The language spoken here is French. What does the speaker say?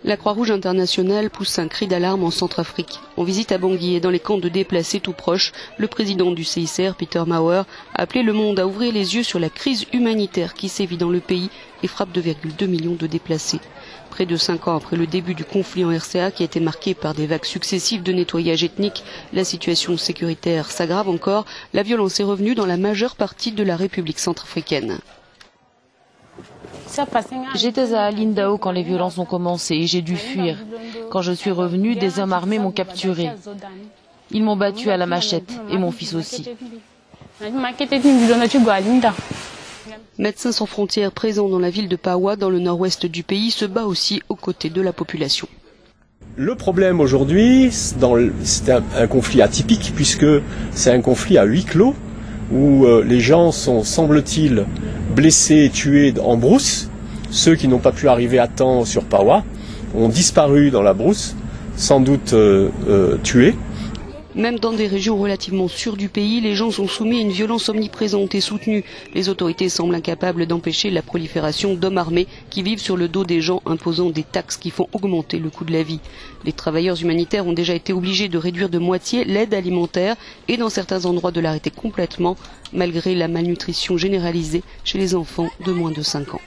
La Croix-Rouge internationale pousse un cri d'alarme en Centrafrique. En visite à Bangui et dans les camps de déplacés tout proches, le président du CICR, Peter Maurer, a appelé le monde à ouvrir les yeux sur la crise humanitaire qui sévit dans le pays et frappe 2,2 millions de déplacés. Près de 5 ans après le début du conflit en RCA, qui a été marqué par des vagues successives de nettoyage ethnique, la situation sécuritaire s'aggrave encore. La violence est revenue dans la majeure partie de la République centrafricaine. J'étais à Alindao quand les violences ont commencé et j'ai dû fuir. Quand je suis revenue, des hommes armés m'ont capturé. Ils m'ont battu à la machette et mon fils aussi. Médecins sans frontières présents dans la ville de Pawa, dans le nord-ouest du pays, se bat aussi aux côtés de la population. Le problème aujourd'hui, c'est un conflit atypique puisque c'est un conflit à huis clos où les gens sont, semble-t-il, blessés et tués en brousse. Ceux qui n'ont pas pu arriver à temps sur Pawa ont disparu dans la brousse, sans doute tués. Même dans des régions relativement sûres du pays, les gens sont soumis à une violence omniprésente et soutenue. Les autorités semblent incapables d'empêcher la prolifération d'hommes armés qui vivent sur le dos des gens, imposant des taxes qui font augmenter le coût de la vie. Les travailleurs humanitaires ont déjà été obligés de réduire de moitié l'aide alimentaire et dans certains endroits de l'arrêter complètement, malgré la malnutrition généralisée chez les enfants de moins de 5 ans.